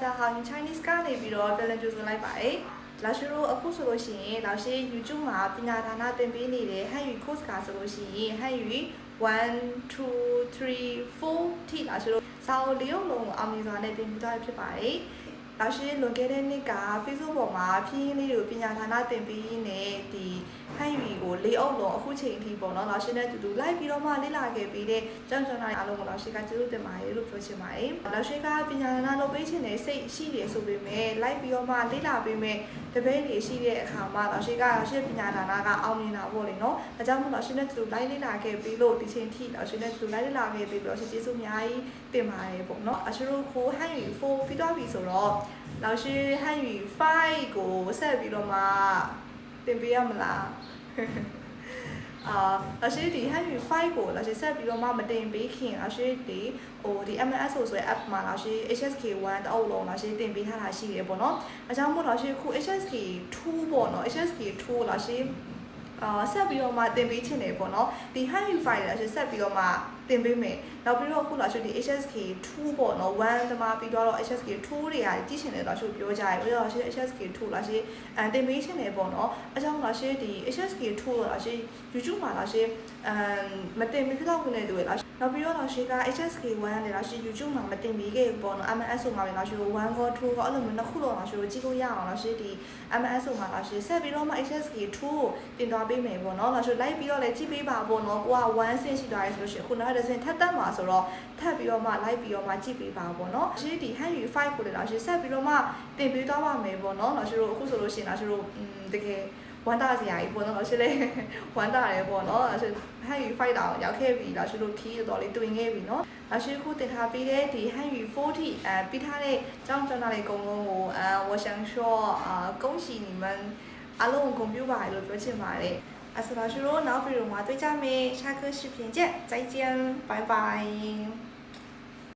家好，用 Chinese 講嚟ပြီးတော့ပြန်လည်ကြိုဆိုလိုက်ပါတယ်။老師တို့အခုဆိုလို့ရှိရင်老師 YouTube မှာပညာဒါနသင်ပေးနေတဲ့ဟန်ယူ course ကဆိုလို့ရှိရင်ဟန်ယူ1 2 3 4ထိ老師တို့စာအုပ်လေးလုံးကိုအောင်မြင်စွာနဲ့သင်ပေးသွားဖြစ်ပါတယ်။老師လွန်ခဲ့တဲ့နှစ်က Facebook ပေါ်မှာဖြင်းလေးတွေကိုပညာဒါနသင်ပေးနေဒီဟန်ယူကိုလေးအုပ်လုံးအခုချိန်အထိပေါ့နော်老師နဲ့တူတူလိုက်ပြီးတော့မှလေ့လာခဲ့ပြီးတဲ့ကျောင်းကျောင်းသားအားလုံးကို老師ကကျေးဇူးတင်ပါတယ်လို့ပြောချင်ပါတယ်။老師ကပညာဒါနလုပ်ပေးခြင်းနဲ့စိတ်ရှိတယ်ဆိုပေမဲ့လိုက်ပြီးတော့မှလေ့လာပေးမဲ့တပည့်တွေရှိတဲ့အခါမှာ老師က老師ပညာဒါနကအောင်မြင်တာပေါ့လေနော်။ဒါကြောင့်မို့老師နဲ့တူတူလိုက်လေ့လာခဲ့ပြီးလို့ဒီချိန်ထိ老師နဲ့တူတူလိုက်လေ့လာခဲ့ပြီးလို့老師ကျေးဇူးအများကြီးတင်ပါတယ်ပေါ့နော်။အချို့ကိုဟန်ယူ4ပြီးတော့ပြီဆိုတော့老師ဟန်ယူ5ကိုဆက်ပြီးတော့မှသင်ပေးရမလား老師ဒီဟန်ယူ5ကို老師ဆက်ပြီးတော့မှမတင်ပေးခင်老師ဒီဒီ MS ဆိုတဲ့ app မှာ老師 HSK1 တအုပ်လုံး老師တင်ပေးထားတာရှိတယ်ပေါ့နော်အကြောင်းမို့老師ခု HSK2 ပေါ့နော် HSK2 老師ဆက်ပြီးတော့မှတင်ပေးချင်တယ်ပေါ့နော်ဒီဟန်ယူ5老師ဆက်ပြီးတော့မှတင်ပေးမယ်နောက်ပြီးတော့ခု老師ဒီ HSK2 ပေါ့နော်1တမှာပြီးတော့ HSK2 တွေကကြည့်ချင်တယ်老師ပြောကြတယ်ပြီးတော့老師 HSK2 老師တင်ပေးချင်တယ်ပေါ့နော်အကြောင်း老師ဒီ HSK2 老師 YouTube မှာ老師မတင်ပေးတော့ဘူးနဲ့တူတယ်老師နောက်ပြီးတော့老師က HSK1 နဲ့老師 YouTube မှာမတင်ပေးခဲ့ဘူးပေါ့နော် MS ဆိုမှာပဲ老師1ကော2ကောအဲ့လိုမျိုးနှစ်ခုတော့老師ကိုကြည့်လို့ရအောင်老師ဒီ MS ဆိုမှာ老師ဆက်ပြီးတော့မှ HSK2 ကိုတင်သွားပေးမယ်ပေါ့နော်老師လိုက်ပြီးတော့လည်းကြည့်ပေးပါပေါ့နော်ကိုက1ဆင့်ရှိသွားရဲဆိုလို့ရှိရင်ခုနောက်တစ်ဆင့်ထပ်တက်မှာဆိုတော့ထပ်ပြီးတော့မှလိုက်ပြီးတော့မှကြည့်ပေးပါပေါ့နော်老師ဒီ ဟန်ယူ5ကိုလည်း老師ဆက်ပြီးတော့မှတင်ပေးသွားပါမယ်ပေါ့နော်老師တို့အခုဆိုလို့ရှိရင်老師တို့တကယ်ဝမ်းသာစရာကြီးပေါ့နော်老師လည်းဝမ်းသာတယ်ပေါ့နော်老師ဟန်ယူ5တောင်ရောက်ခဲ့ပြီ老師တို့ခီးတော်လေးတွင်ခဲ့ပြီနော်老師ခုတင်ထားပေးတဲ့ဒီဟန်ယူ4ထိပြီးထားတဲ့ကျောင်းကျောင်းသားတွေအကုန်လုံးကို我想說恭喜你們အားလုံးကိုဂုဏ်ပြုပါတယ်လို့ပြောချင်ပါတယ်老師တို့နောက်ဗီဒီယိုမှာတွေ့ကြမယ်下個視頻見再見拜拜